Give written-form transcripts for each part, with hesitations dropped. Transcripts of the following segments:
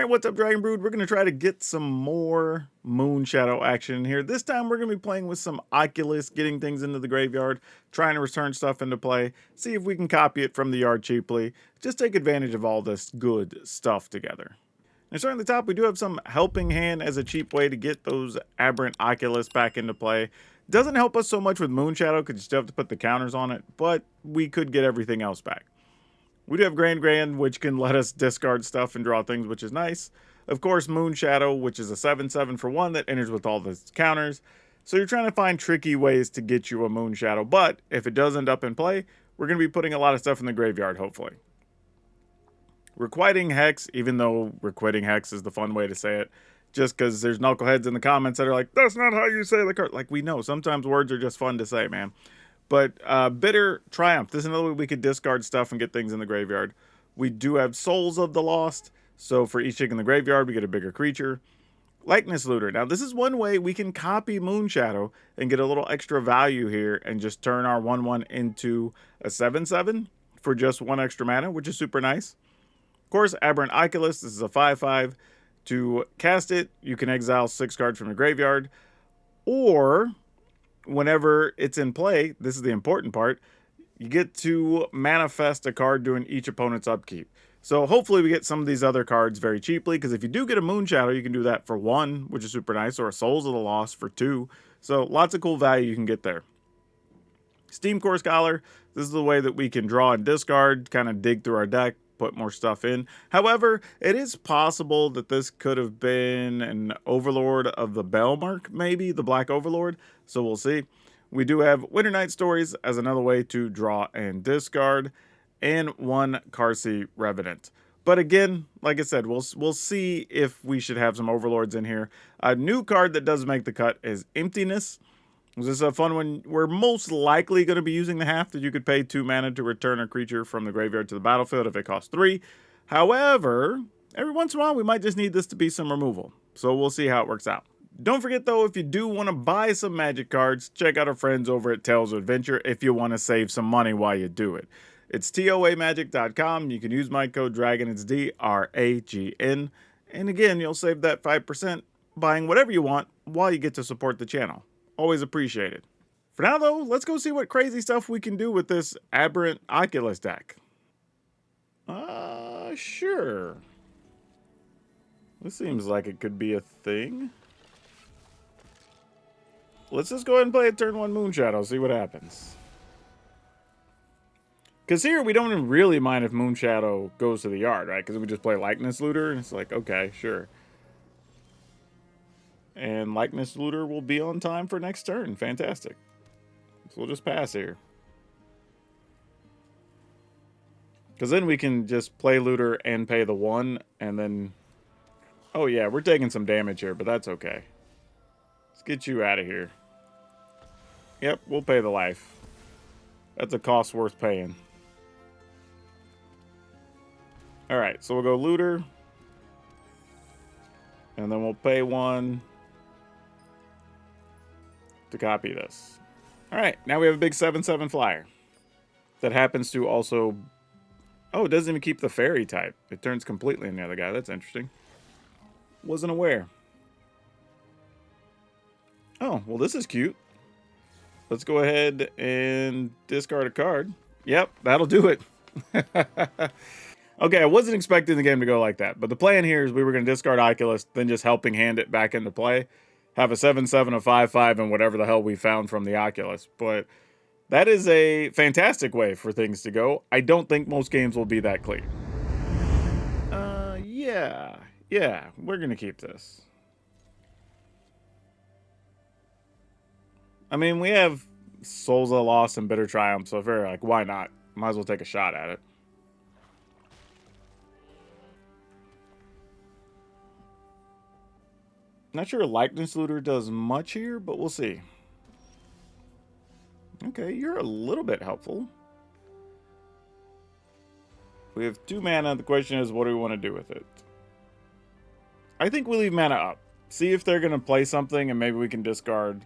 Alright, what's up, Dragon Brood? We're going to try to get some more Moonshadow action here. This time we're going to be playing with some Oculus, getting things into the graveyard, trying to return stuff into play, see if we can copy it from the yard cheaply, just take advantage of all this good stuff together. And starting at the top, we do have some Helping Hand as a cheap way to get those Aberrant Oculus back into play. Doesn't help us so much with Moonshadow because you still have to put the counters on it, but we could get everything else back. We do have Grand, which can let us discard stuff and draw things, which is nice. Of course, Moonshadow, which is a 7/7 for 1 that enters with all the counters. So you're trying to find tricky ways to get you a Moonshadow, but if it does end up in play, we're going to be putting a lot of stuff in the graveyard, hopefully. Requiting Hex, even though Requiting Hex is the fun way to say it, just because there's knuckleheads in the comments that are like, that's not how you say the card. Like, we know, sometimes words are just fun to say, man. But Bitter Triumph. This is another way we could discard stuff and get things in the graveyard. We do have Souls of the Lost. So for each chick in the graveyard, we get a bigger creature. Likeness Looter. Now this is one way we can copy Moonshadow and get a little extra value here and just turn our 1/1 into a 7/7 for just 1 extra mana, which is super nice. Of course, Aberrant Oculus. This is a 5/5. To cast it, you can exile 6 cards from the graveyard. Or whenever it's in play, this is the important part, you get to manifest a card during each opponent's upkeep. So hopefully we get some of these other cards very cheaply, because if you do get a Moonshadow, you can do that for 1, which is super nice, or a Souls of the Lost for 2. So lots of cool value you can get there. Steam Core Scholar, this is the way that we can draw and discard, kind of dig through our deck, put more stuff in. However, it is possible that this could have been an Overlord of the Bellmark, maybe, the Black Overlord. So we'll see. We do have Winter Night Stories as another way to draw and discard, and 1 Karsi Revenant. But again, like I said, we'll see if we should have some Overlords in here. A new card that does make the cut is Emptiness. This is a fun one. We're most likely going to be using the half that you could pay 2 mana to return a creature from the graveyard to the battlefield if it costs 3. However, every once in a while we might just need this to be some removal. So we'll see how it works out. Don't forget though, if you do want to buy some Magic cards, check out our friends over at Tales of Adventure if you want to save some money while you do it. It's toamagic.com. You can use my code DRAGON. It's DRAGN. And again, you'll save that 5% buying whatever you want while you get to support the channel. Always appreciated. For now, though, let's go see what crazy stuff we can do with this Aberrant Oculus deck. Sure. This seems like it could be a thing. Let's just go ahead and play a turn 1 Moonshadow, see what happens. Because here, we don't even really mind if Moonshadow goes to the yard, right? Because we just play Likeness Looter, and it's like, okay, sure. And Likeness Looter will be on time for next turn. Fantastic. So we'll just pass here. Because then we can just play Looter and pay the 1. And then... oh yeah, we're taking some damage here, but that's okay. Let's get you out of here. Yep, we'll pay the life. That's a cost worth paying. Alright, so we'll go Looter. And then we'll pay 1... to copy this. Alright, now we have a big 7/7 flyer. That happens to also... oh, it doesn't even keep the fairy type. It turns completely in the other guy. That's interesting. Wasn't aware. Oh, well this is cute. Let's go ahead and discard a card. Yep, that'll do it. Okay, I wasn't expecting the game to go like that. But the plan here is we were going to discard Oculus, then just Helping Hand it back into play. Have a 7/7, a 5/5, and whatever the hell we found from the Oculus. But that is a fantastic way for things to go. I don't think most games will be that clean. Yeah, we're going to keep this. I mean, we have Souls of the Lost and Bitter Triumph, so if we're like, why not? Might as well take a shot at it. Not sure Likeness Looter does much here, but we'll see. Okay, you're a little bit helpful. We have 2 mana. The question is, what do we want to do with it? I think we leave mana up. See if they're going to play something, and maybe we can discard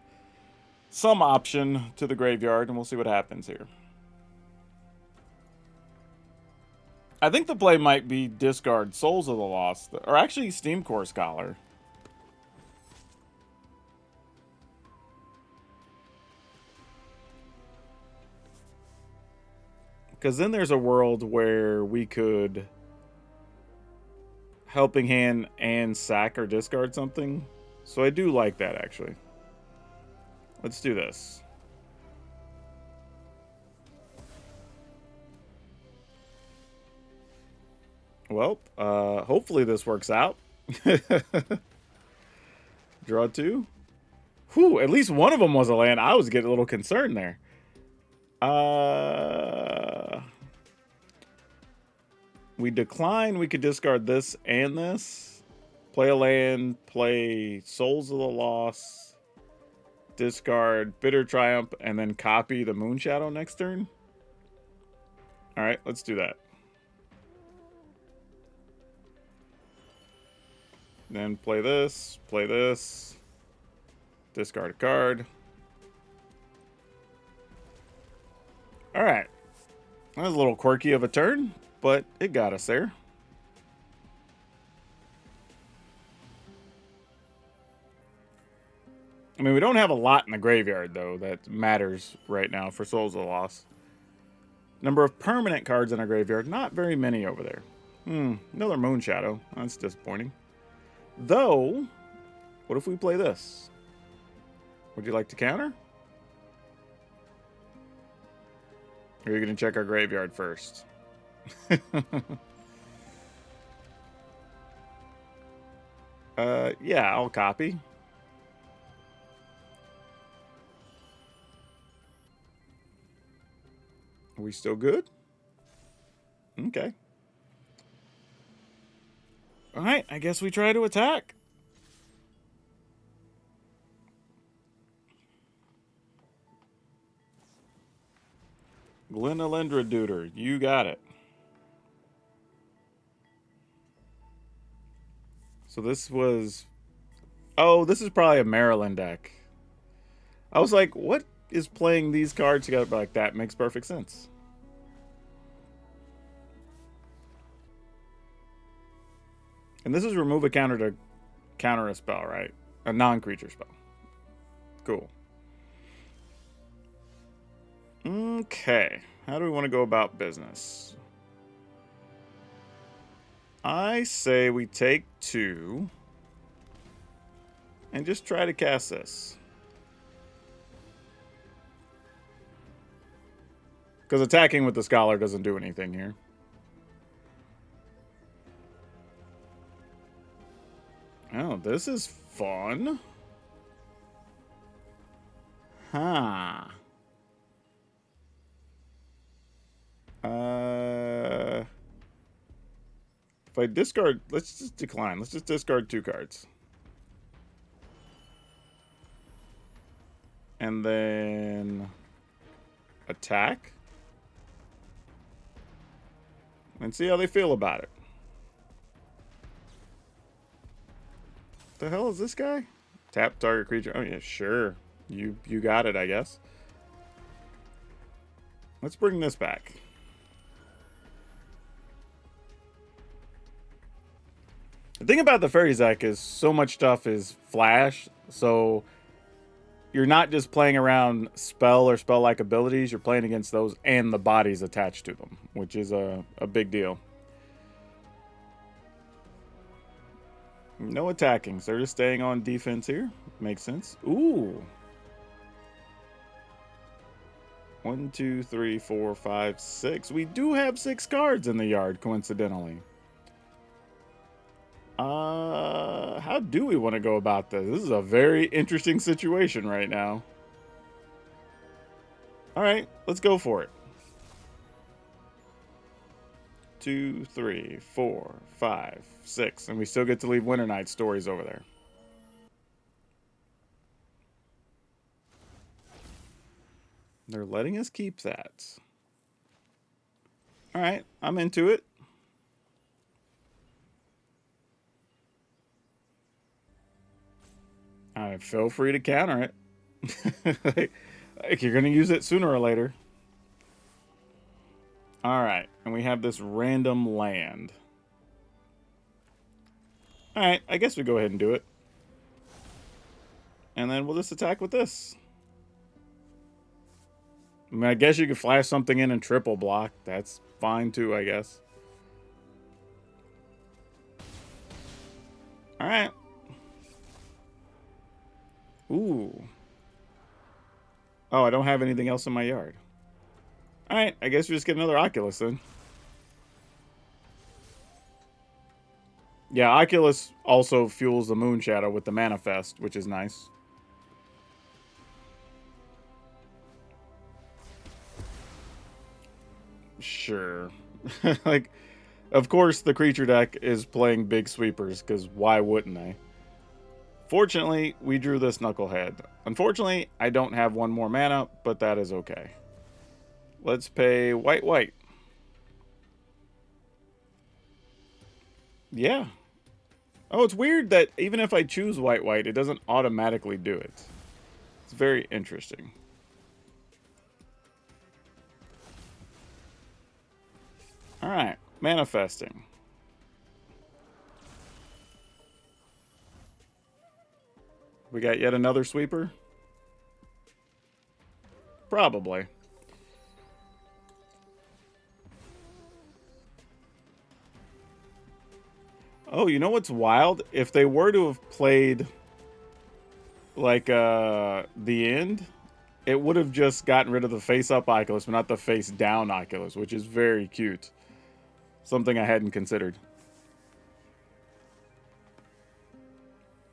some option to the graveyard, and we'll see what happens here. I think the play might be discard Souls of the Lost, or actually Steam Core Scholar. Because then there's a world where we could Helping Hand and sack or discard something. So I do like that, actually. Let's do this. Well, hopefully this works out. Draw 2. Whew, at least one of them was a land. I was getting a little concerned there. We decline. We could discard this and this. Play a land. Play Souls of the Lost. Discard Bitter Triumph. And then copy the Moonshadow next turn. Alright, let's do that. Then play this. Play this. Discard a card. Alright. That was a little quirky of a turn, but it got us there. I mean, we don't have a lot in the graveyard, though, that matters right now for Souls of the Lost. Number of permanent cards in our graveyard, not very many over there. Another Moonshadow. That's disappointing. Though, what if we play this? Would you like to counter? Or are you going to check our graveyard first? Yeah, I'll copy. Are we still good? Okay. Alright, I guess we try to attack. Glenalendra Duder, you got it. So this was... Oh, this is probably a Maralen deck. I was like, what is playing these cards together like that? Makes perfect sense. And this is remove a counter to counter a spell, right? A non-creature spell. Cool. Okay. How do we want to go about business? I say we take 2 and just try to cast this. Because attacking with the Scholar doesn't do anything here. Oh, this is fun. Huh. If I discard... Let's just decline. Let's just discard 2 cards. And then... attack. And see how they feel about it. The hell is this guy? Tap target creature. Oh yeah, sure. You got it, I guess. Let's bring this back. The thing about the Fairies deck is so much stuff is flash, so you're not just playing around spell or spell-like abilities, you're playing against those and the bodies attached to them, which is a big deal. No attacking, so they're just staying on defense here. Makes sense. Ooh. 1, 2, 3, 4, 5, 6. We do have 6 cards in the yard, coincidentally. How do we want to go about this? This is a very interesting situation right now. Alright, let's go for it. 2, 3, 4, 5, 6. And we still get to leave Winter Night Stories over there. They're letting us keep that. Alright, I'm into it. Alright, feel free to counter it. Like you're going to use it sooner or later. Alright. And we have this random land. Alright, I guess we go ahead and do it. And then we'll just attack with this. I mean, I guess you could flash something in and triple block. That's fine too, I guess. Alright. Ooh. Oh, I don't have anything else in my yard. Alright, I guess we just get another Oculus then. Yeah, Oculus also fuels the Moonshadow with the Manifest, which is nice. Sure. Like, of course the creature deck is playing big sweepers, because why wouldn't they? Fortunately, we drew this Knucklehead. Unfortunately, I don't have one more mana, but that is okay. Let's pay white. Yeah. Oh, it's weird that even if I choose white, it doesn't automatically do it. It's very interesting. Alright, manifesting. We got yet another sweeper? Probably. Oh, you know what's wild? If they were to have played like the end, it would have just gotten rid of the face-up Oculus, but not the face-down Oculus, which is very cute. Something I hadn't considered.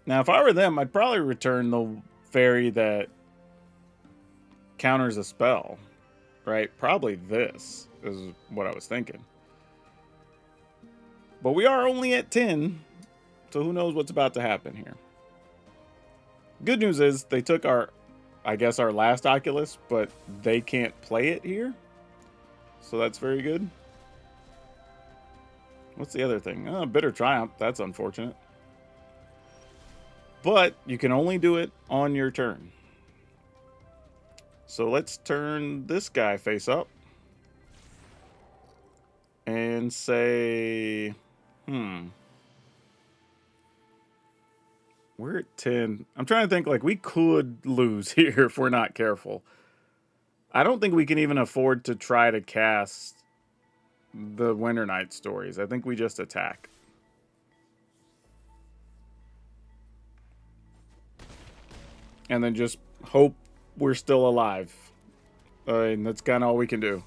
Now, if I were them, I'd probably return the fairy that counters a spell, right? Probably this is what I was thinking. But we are only at 10, so who knows what's about to happen here. Good news is they took our, I guess, our last Oculus, but they can't play it here. So that's very good. What's the other thing? Oh, Bitter Triumph. That's unfortunate. But you can only do it on your turn. So let's turn this guy face up. And say... We're at 10. I'm trying to think, like, we could lose here if we're not careful. I don't think we can even afford to try to cast the Winter Night stories. I think we just attack. And then just hope we're still alive. And that's kind of all we can do.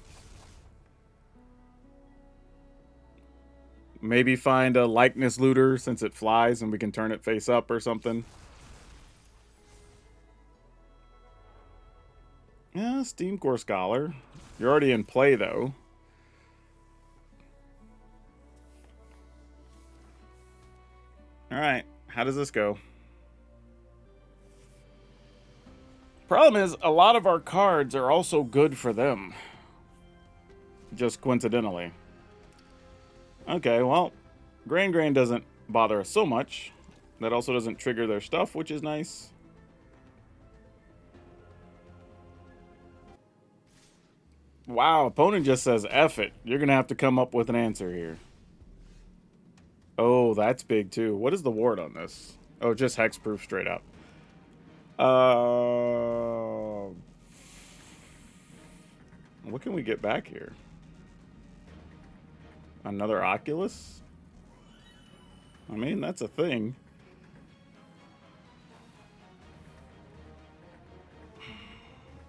Maybe find a likeness looter since it flies and we can turn it face up or something. Yeah, Steam Core Scholar. You're already in play, though. Alright, how does this go? Problem is, a lot of our cards are also good for them. Just coincidentally. Okay, well, Grand doesn't bother us so much. That also doesn't trigger their stuff, which is nice. Wow, opponent just says F it. You're going to have to come up with an answer here. Oh, that's big too. What is the ward on this? Oh, just hexproof straight up. What can we get back here? Another Oculus? I mean, that's a thing.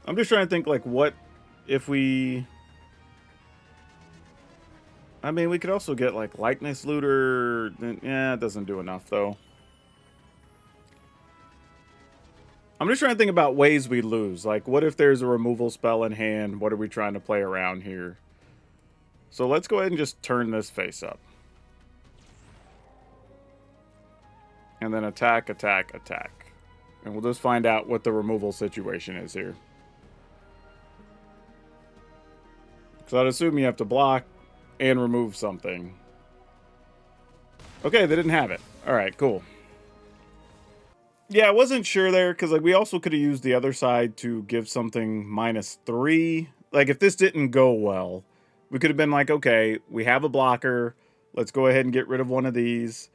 I'm just trying to think, like, what if we... I mean, we could also get, like, likeness looter. Yeah, it doesn't do enough, though. I'm just trying to think about ways we lose. Like, what if there's a removal spell in hand? What are we trying to play around here? So let's go ahead and just turn this face up. And then attack. And we'll just find out what the removal situation is here. So I'd assume you have to block and remove something. Okay, they didn't have it. Alright, cool. Yeah, I wasn't sure there, because like we also could have used the other side to give something -3. Like, if this didn't go well, We could have been like, okay, we have a blocker. Let's go ahead and get rid of one of these.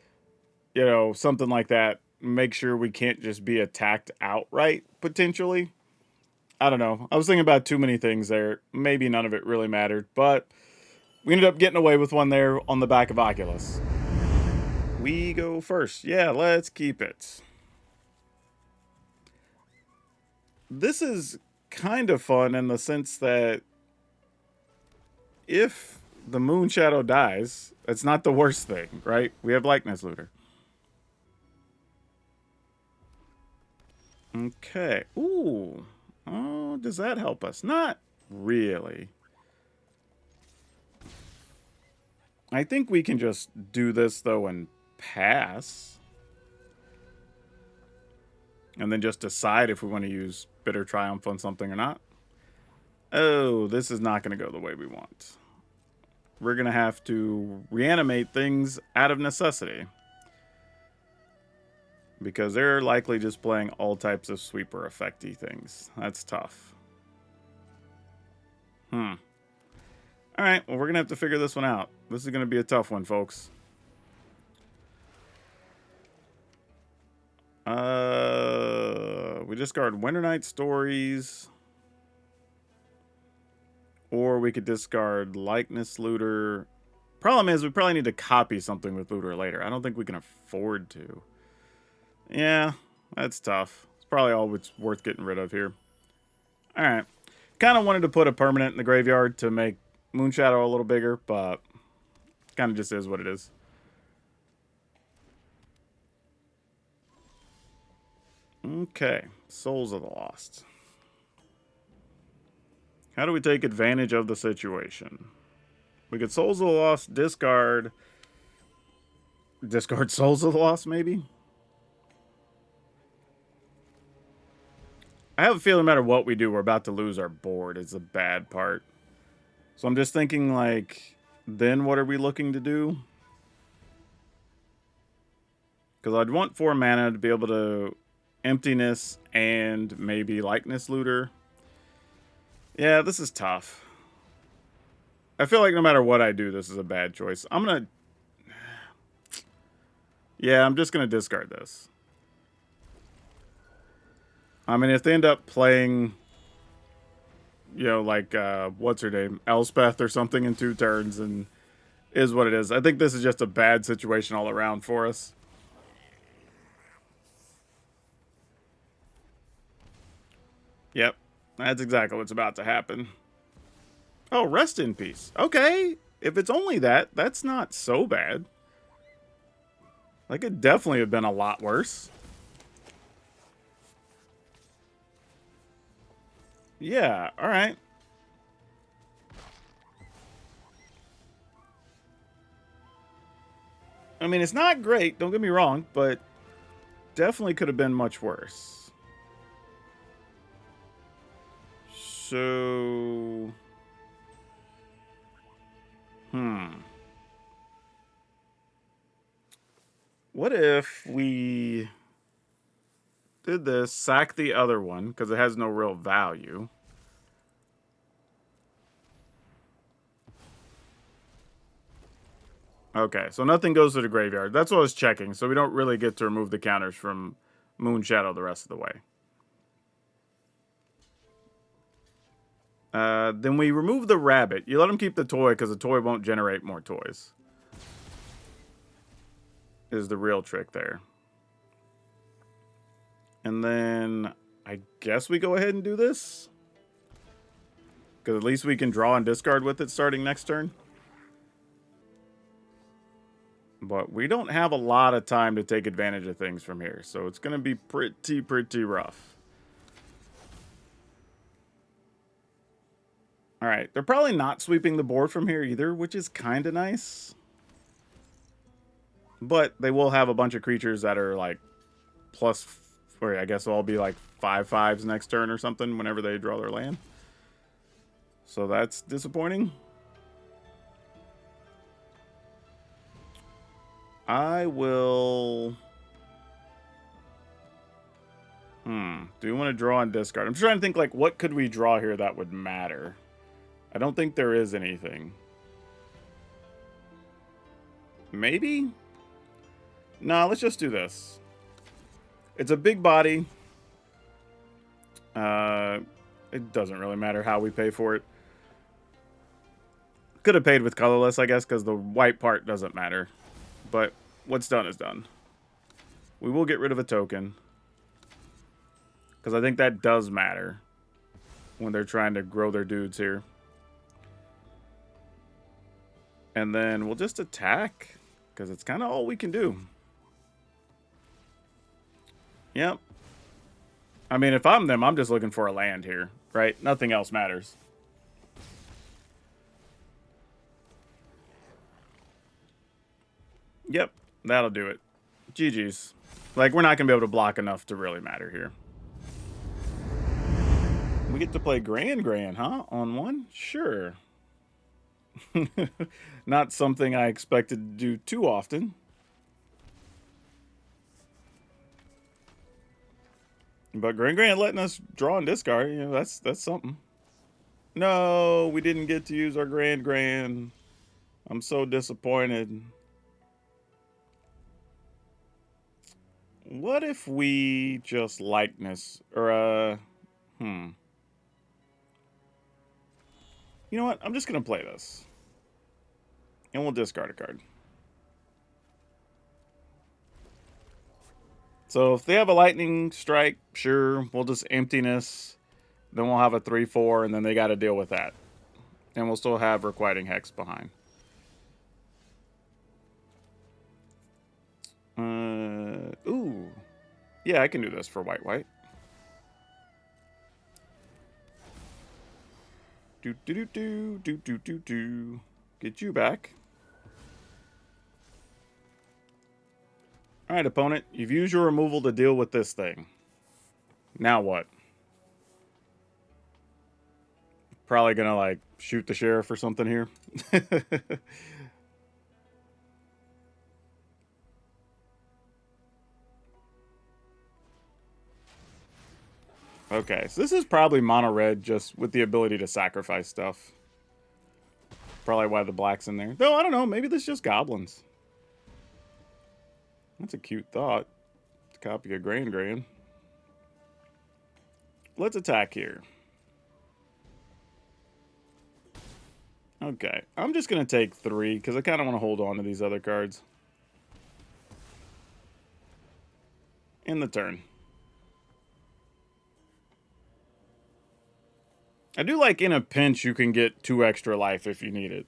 You know, something like that. Make sure we can't just be attacked outright, potentially. I don't know. I was thinking about too many things there. Maybe none of it really mattered, but we ended up getting away with one there on the back of Oculus. We go first. Yeah, let's keep it. This is kind of fun in the sense that if the Moonshadow dies, it's not the worst thing, right? We have Likeness Looter. Okay. Ooh. Oh, does that help us? Not really. I think we can just do this, though, and pass. And then just decide if we want to use Bitter Triumph on something or not. Oh, this is not going to go the way we want. We're going to have to reanimate things out of necessity. Because they're likely just playing all types of sweeper effecty things. That's tough. Alright, well, we're going to have to figure this one out. This is going to be a tough one, folks. We discard Winter Night Stories. Or we could discard Likeness Looter. Problem is, we probably need to copy something with Looter later. I don't think we can afford to. Yeah, that's tough. It's probably all it's worth getting rid of here. Alright. Kind of wanted to put a permanent in the graveyard to make Moonshadow a little bigger, but kind of just is what it is. Okay, Souls of the Lost. How do we take advantage of the situation? We could Souls of the Lost, discard Souls of the Lost, maybe? I have a feeling no matter what we do, we're about to lose our board. It's a bad part. So I'm just thinking, like, then what are we looking to do? Because I'd want 4 mana to be able to Emptiness and maybe Likeness Looter. Yeah, this is tough. I feel like no matter what I do, this is a bad choice. I'm going to... Yeah, I'm just going to discard this. I mean, if they end up playing, you know, like, what's her name? Elspeth or something in 2 turns, and is what it is. I think this is just a bad situation all around for us. Yep, that's exactly what's about to happen. Oh, rest in peace. Okay, if it's only that, that's not so bad. That could definitely have been a lot worse. Yeah, alright. I mean, it's not great, don't get me wrong, but definitely could have been much worse. So... What if we did this, sack the other one, because it has no real value. Okay, so nothing goes to the graveyard. That's what I was checking, so we don't really get to remove the counters from Moonshadow the rest of the way. Then we remove the rabbit. You let him keep the toy, because the toy won't generate more toys. Is the real trick there. And then I guess we go ahead and do this. Because at least we can draw and discard with it starting next turn. But we don't have a lot of time to take advantage of things from here. So it's going to be pretty rough. Alright, they're probably not sweeping the board from here either, which is kind of nice. But they will have a bunch of creatures that are like plus, or I guess they'll all be like 5/5s next turn or something whenever they draw their land. So that's disappointing. I will... Do we want to draw and discard? I'm trying to think, like, what could we draw here that would matter? I don't think there is anything. Maybe? Nah, let's just do this. It's a big body. It doesn't really matter how we pay for it. Could have paid with colorless, I guess, because the white part doesn't matter. But what's done is done. We will get rid of a token. Because I think that does matter when they're trying to grow their dudes here. And then we'll just attack. Because it's kind of all we can do. Yep. I mean, if I'm them, I'm just looking for a land here. Right? Nothing else matters. Yep. That'll do it. GG's. Like, we're not going to be able to block enough to really matter here. We get to play Grand, huh? On one? Sure. Not something I expected to do too often. But Grand letting us draw and discard, you know, that's something. No, we didn't get to use our Grand. I'm so disappointed. What if we just likeness or You know what? I'm just gonna play this. And we'll discard a card. So if they have a lightning strike, sure, we'll just emptiness. Then we'll have a 3/4, and then they got to deal with that. And we'll still have Requiting Hex behind. Ooh. Yeah, I can do this for white. Do. Get you back. Alright, opponent. You've used your removal to deal with this thing. Now what? Probably gonna, like, shoot the sheriff or something here. Okay, so this is probably mono red just with the ability to sacrifice stuff. Probably why the black's in there. Though, I don't know, maybe this is just goblins. That's a cute thought. To copy a Grand. Let's attack here. Okay, I'm just going to take 3 because I kind of want to hold on to these other cards. In the turn. I do like in a pinch you can get 2 extra life if you need it.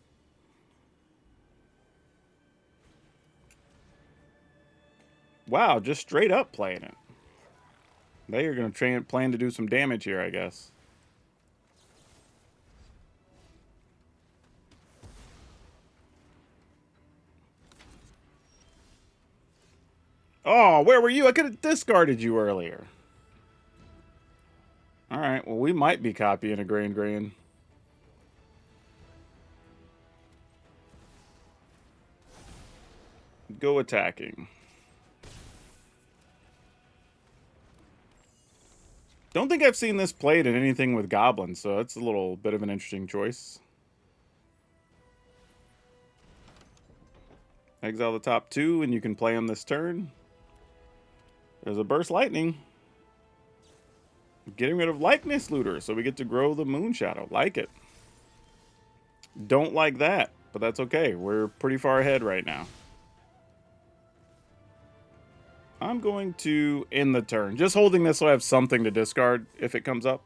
Wow, just straight up playing it. They are going to plan to do some damage here, I guess. Oh, where were you? I could have discarded you earlier. Alright, well, we might be copying a Grand. Go attacking. Don't think I've seen this played in anything with goblins, so that's a little bit of an interesting choice. Exile the top 2, and you can play them this turn. There's a Burst Lightning. Getting rid of Likeness Looter, so we get to grow the Moonshadow. Like it. Don't like that, but that's okay. We're pretty far ahead right now. I'm going to end the turn. Just holding this so I have something to discard if it comes up.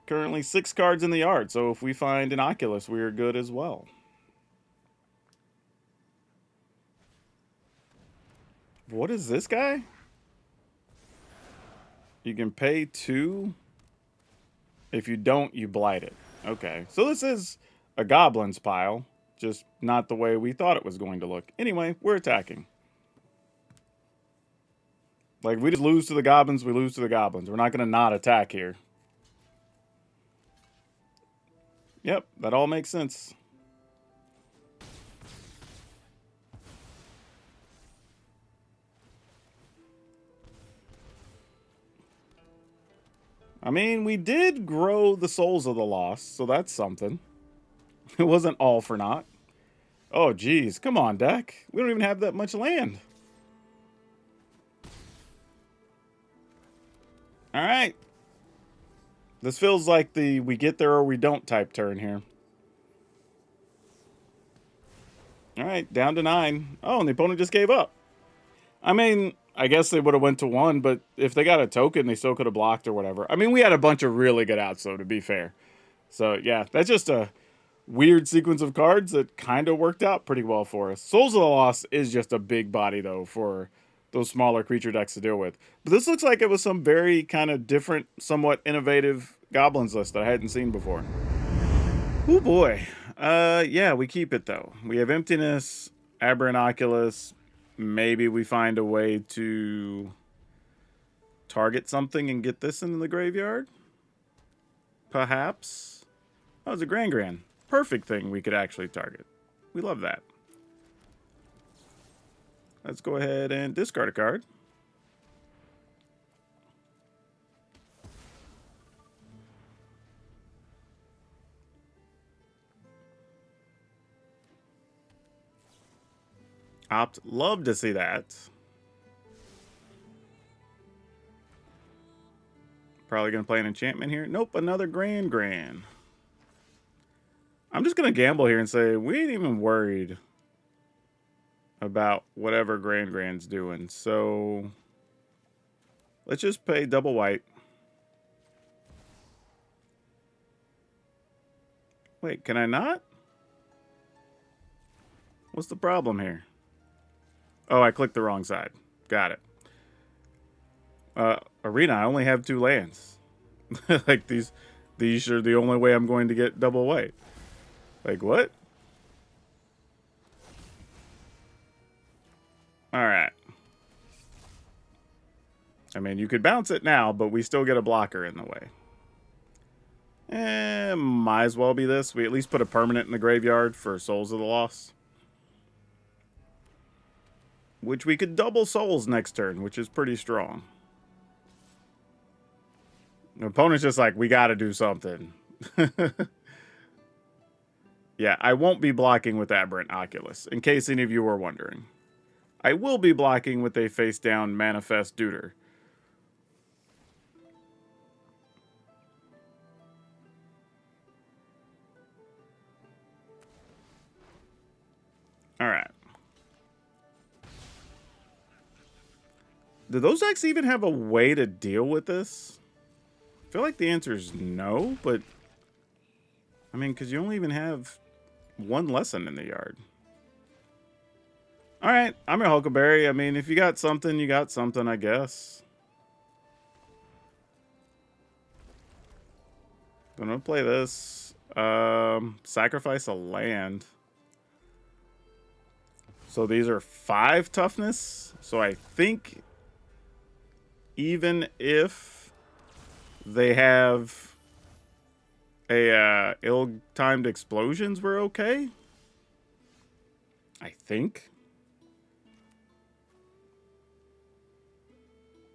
Currently 6 cards in the yard, so if we find an Oculus, we are good as well. What is this guy? You can pay 2. If you don't, you blight it. Okay, so this is a goblins pile. Just not the way we thought it was going to look. Anyway, we're attacking. Like, we just lose to the goblins, we lose to the goblins. We're not going to not attack here. Yep, that all makes sense. I mean, we did grow the Souls of the Lost, so that's something. It wasn't all for naught. Oh, geez. Come on, deck. We don't even have that much land. All right. This feels like the we get there or we don't type turn here. All right, down to 9. Oh, and the opponent just gave up. I mean, I guess they would have went to 1, but if they got a token, they still could have blocked or whatever. I mean, we had a bunch of really good outs, though, to be fair. So, yeah, that's just a weird sequence of cards that kind of worked out pretty well for us. Souls of the Lost is just a big body, though, for those smaller creature decks to deal with. But this looks like it was some very kind of different, somewhat innovative Goblins list that I hadn't seen before. Oh boy. Yeah, we keep it though. We have Emptiness, Aberrant Oculus. Maybe we find a way to target something and get this into the graveyard. Perhaps. Oh, it's a Grand. Perfect thing we could actually target. We love that. Let's go ahead and discard a card. Love to see that. Probably going to play an enchantment here. Nope, another Grand. I'm just going to gamble here and say we ain't even worried about whatever Grand's doing. So let's just pay double white. Wait, can I not? What's the problem here? Oh, I clicked the wrong side. Got it. Arena, I only have 2 lands. Like these are the only way I'm going to get double white. Like what? All right. I mean, you could bounce it now, but we still get a blocker in the way. Might as well be this. We at least put a permanent in the graveyard for Souls of the Lost. Which we could double Souls next turn, which is pretty strong. The opponent's just like, we got to do something. Yeah, I won't be blocking with Aberrant Oculus, in case any of you were wondering. I will be blocking with a face-down Manifest Deuter. All right. Do those decks even have a way to deal with this? I feel like the answer is no, but... I mean, because you only even have 1 lesson in the yard. All right, I'm your Huckleberry. I mean, if you got something, you got something, I guess. I'm gonna play this. Sacrifice a land. So these are 5 toughness. So I think even if they have a ill-timed explosions, we're okay. I think.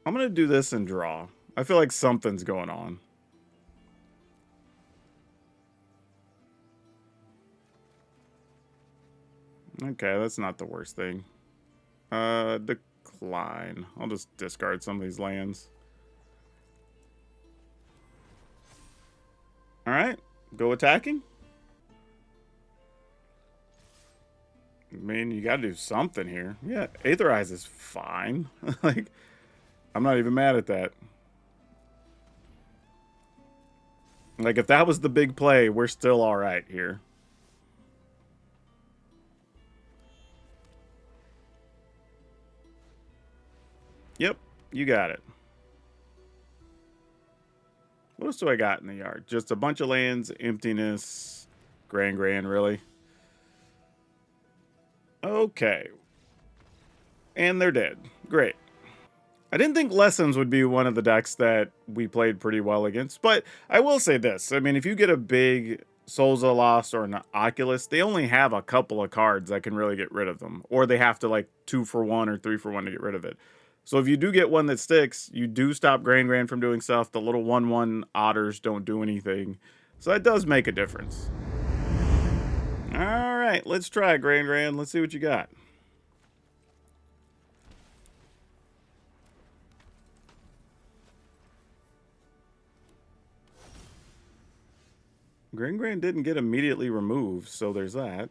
I'm gonna do this and draw. I feel like something's going on. Okay, that's not the worst thing. Decline. I'll just discard some of these lands. All right, go attacking. I mean, you got to do something here. Yeah, Aetherize is fine. Like, I'm not even mad at that. Like, if that was the big play, we're still all right here. Yep, you got it. What else do I got in the yard? Just a bunch of lands, emptiness, Grand, really. Okay. And they're dead. Great. I didn't think Lessons would be one of the decks that we played pretty well against, but I will say this. I mean, if you get a big Souls of the Lost or an Oculus, they only have a couple of cards that can really get rid of them, or they have to like 2 for 1 or 3 for 1 to get rid of it. So if you do get one that sticks, you do stop Grand from doing stuff. The little 1/1 otters don't do anything. So that does make a difference. All right. right, let's try Grand. Let's see what you got. Grand didn't get immediately removed, so there's that.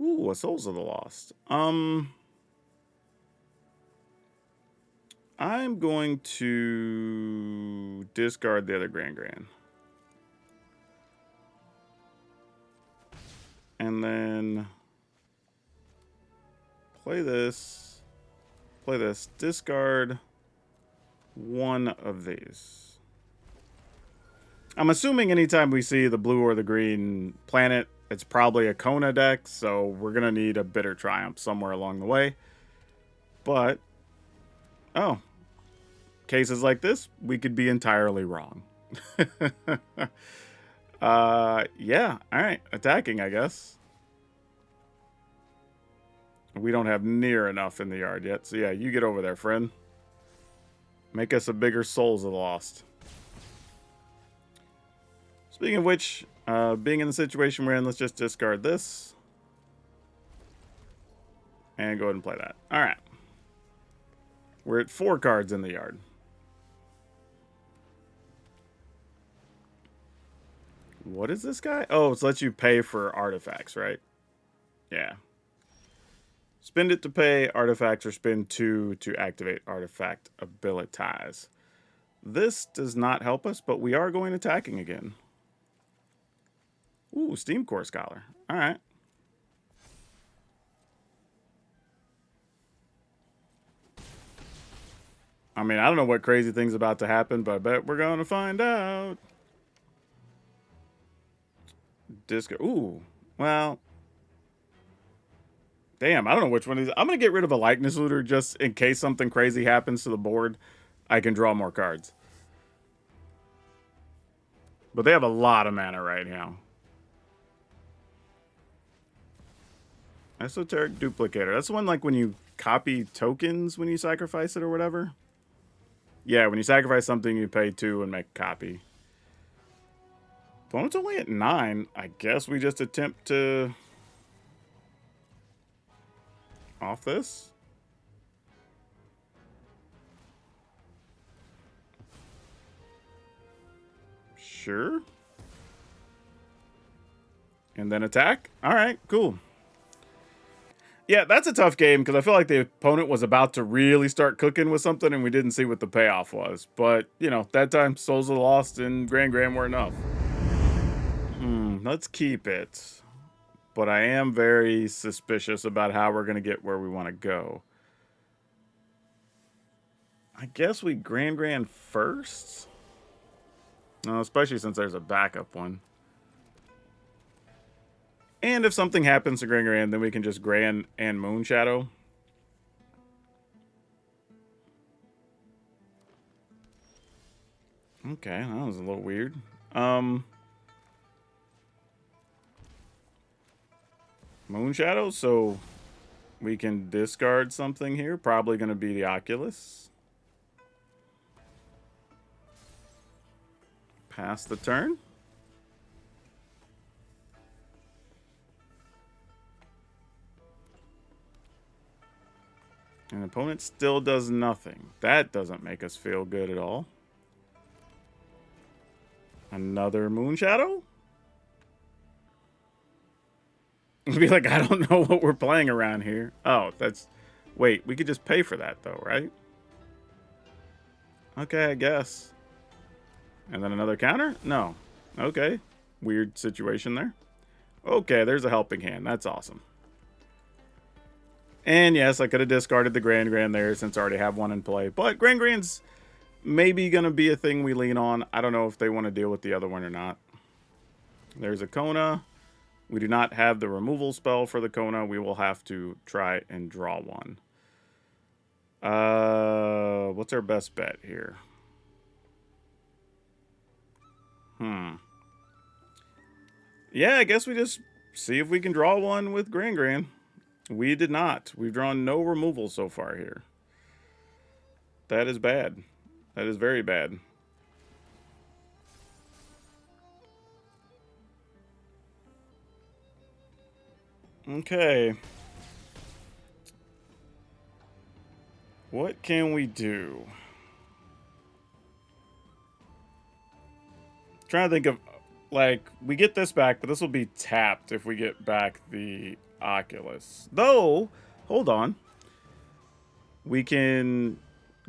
Ooh, a Souls of the Lost. I'm going to discard the other Grand. And then play this, discard one of these. I'm assuming anytime we see the blue or the green planet, it's probably a Kona deck, so we're going to need a Bitter Triumph somewhere along the way. But, oh, cases like this, we could be entirely wrong. Yeah, alright, attacking, I guess. We don't have near enough in the yard yet, so yeah, you get over there, friend. Make us a bigger Souls of the Lost. Speaking of which, being in the situation we're in, let's just discard this. And go ahead and play that. Alright. We're at 4 cards in the yard. What is this guy? Oh, it lets you pay for artifacts, right? Yeah. Spend it to pay artifacts or spend 2 to activate artifact abilities. This does not help us, but we are going attacking again. Ooh, Steam Core Scholar. All right. I mean, I don't know what crazy thing's about to happen, but I bet we're going to find out. Disco. Ooh. Well. Damn, I don't know which one is. I'm going to get rid of a likeness looter just in case something crazy happens to the board. I can draw more cards. But they have a lot of mana right now. Esoteric Duplicator. That's the one like when you copy tokens when you sacrifice it or whatever. Yeah, when you sacrifice something, you pay 2 and make a copy. Opponent's only at 9. I guess we just attempt to... off this? Sure. And then attack? Alright, cool. Yeah, that's a tough game because I feel like the opponent was about to really start cooking with something and we didn't see what the payoff was. But, you know, that time Souls of the Lost and Grand were enough. Let's keep it. But I am very suspicious about how we're going to get where we want to go. I guess we Grand first? No, especially since there's a backup one. And if something happens to Grand, then we can just Grand and Moonshadow. Okay, that was a little weird. Moonshadow, so we can discard something here. Probably going to be the Oculus. Pass the turn. An opponent still does nothing. That doesn't make us feel good at all. Another Moonshadow? It'd be like, I don't know what we're playing around here. Oh, that's... Wait, we could just pay for that, though, right? Okay, I guess. And then another counter? No. Okay. Weird situation there. Okay, there's a helping hand. That's awesome. And yes, I could have discarded the Grand there since I already have one in play. But Grand's maybe going to be a thing we lean on. I don't know if they want to deal with the other one or not. There's a Kona. We do not have the removal spell for the Kona. We will have to try and draw one. What's our best bet here? Yeah, I guess we just see if we can draw one with Grand. We did not. We've drawn no removal so far here. That is bad. That is very bad. Okay. What can we do? Trying to think of, like, we get this back, but this will be tapped if we get back the Oculus. Though, hold on. We can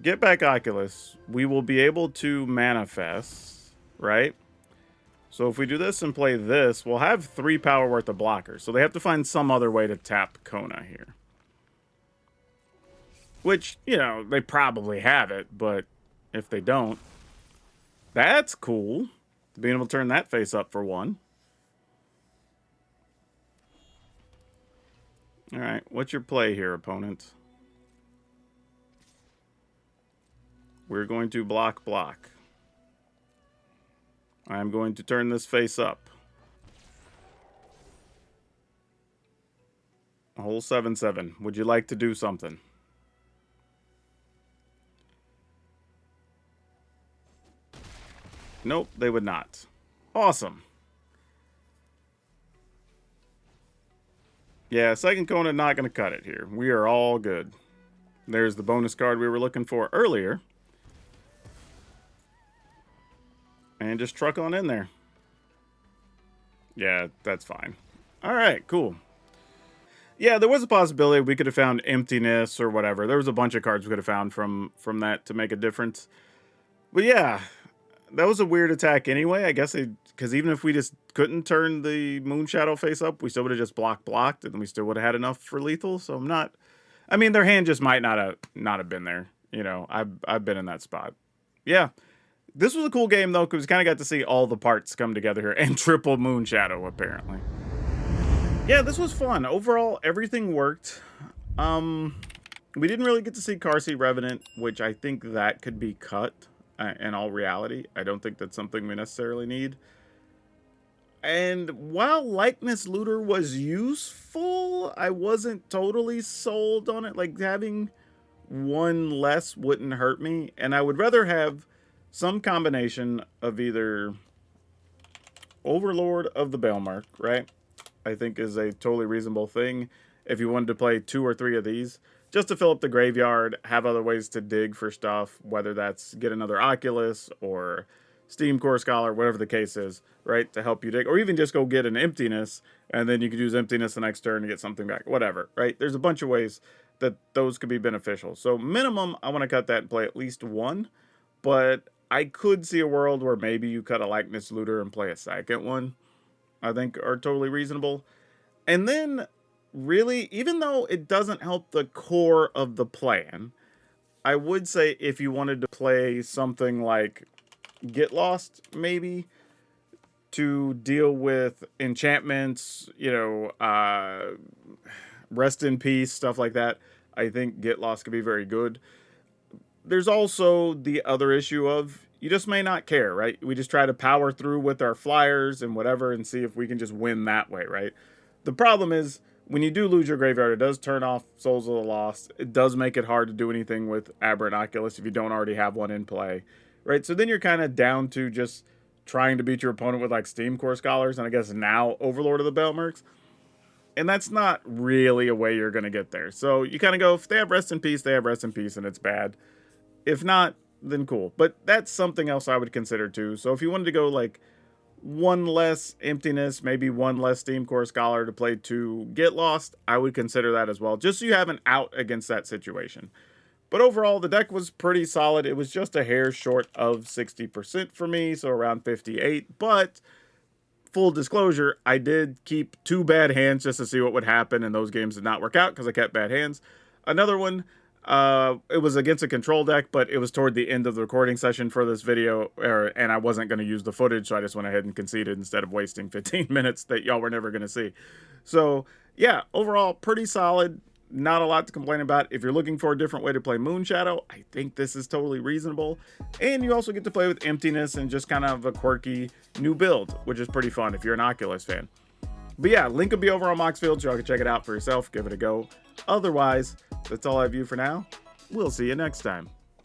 get back Oculus. We will be able to manifest, right? So if we do this and play this, we'll have 3 power worth of blockers. So they have to find some other way to tap Kona here. Which, you know, they probably have it, but if they don't, that's cool. Being able to turn that face up for 1. Alright, what's your play here, opponent? We're going to block. I'm going to turn this face up. A whole 7/7. Would you like to do something? Nope, they would not. Awesome. Yeah, second Kona not going to cut it here. We are all good. There's the bonus card we were looking for earlier. And just truck on in there. Yeah, that's fine. All right, cool. Yeah, there was a possibility we could have found emptiness or whatever. There was a bunch of cards we could have found from that to make a difference. But yeah, that was a weird attack anyway. I guess because even if we just couldn't turn the Moonshadow face up, we still would have just blocked, and we still would have had enough for lethal. So I'm not. I mean, their hand just might not have been there. You know, I've been in that spot. Yeah. This was a cool game, though, because we kind of got to see all the parts come together here. And triple Moonshadow, apparently. Yeah, this was fun. Overall, everything worked. We didn't really get to see Car Seat Revenant, which I think that could be cut in all reality. I don't think that's something we necessarily need. And while Likeness Looter was useful, I wasn't totally sold on it. Like, having 1 less wouldn't hurt me. And I would rather have some combination of either Overlord of the Bailmark, right? I think is a totally reasonable thing. If you wanted to play 2 or 3 of these, just to fill up the graveyard, have other ways to dig for stuff, whether that's get another Oculus or Steam Core Scholar, whatever the case is, right? To help you dig, or even just go get an Emptiness, and then you could use Emptiness the next turn to get something back, whatever, right? There's a bunch of ways that those could be beneficial. So minimum, I want to cut that and play at least 1, but I could see a world where maybe you cut a Likeness Looter and play a second one. I think are totally reasonable. And then, really, even though it doesn't help the core of the plan, I would say if you wanted to play something like Get Lost, maybe, to deal with enchantments, you know, Rest in Peace, stuff like that, I think Get Lost could be very good. There's also the other issue of you just may not care, right? We just try to power through with our flyers and whatever and see if we can just win that way, right? The problem is when you do lose your graveyard, it does turn off Souls of the Lost. It does make it hard to do anything with Aberrant Oculus if you don't already have one in play, right? So then you're kind of down to just trying to beat your opponent with like Steam Core Scholars and I guess now Overlord of the Bailmarks. And that's not really a way you're going to get there. So you kind of go, if they have Rest in Peace, they have Rest in Peace and it's bad. If not, then cool. But that's something else I would consider too. So if you wanted to go like 1 less Emptiness, maybe 1 less Steam Core Scholar to play 2 Get Lost, I would consider that as well. Just so you have an out against that situation. But overall, the deck was pretty solid. It was just a hair short of 60% for me, so around 58. But full disclosure, I did keep 2 bad hands just to see what would happen, and those games did not work out because I kept bad hands. Another one, it was against a control deck, but it was toward the end of the recording session for this video, and I wasn't going to use the footage, so I just went ahead and conceded instead of wasting 15 minutes that y'all were never going to see. So, yeah, overall, pretty solid. Not a lot to complain about. If you're looking for a different way to play Moonshadow, I think this is totally reasonable. And you also get to play with Emptiness and just kind of a quirky new build, which is pretty fun if you're an Oculus fan. But yeah, link will be over on Moxfield, so y'all can check it out for yourself. Give it a go. Otherwise, that's all I have you for now. We'll see you next time.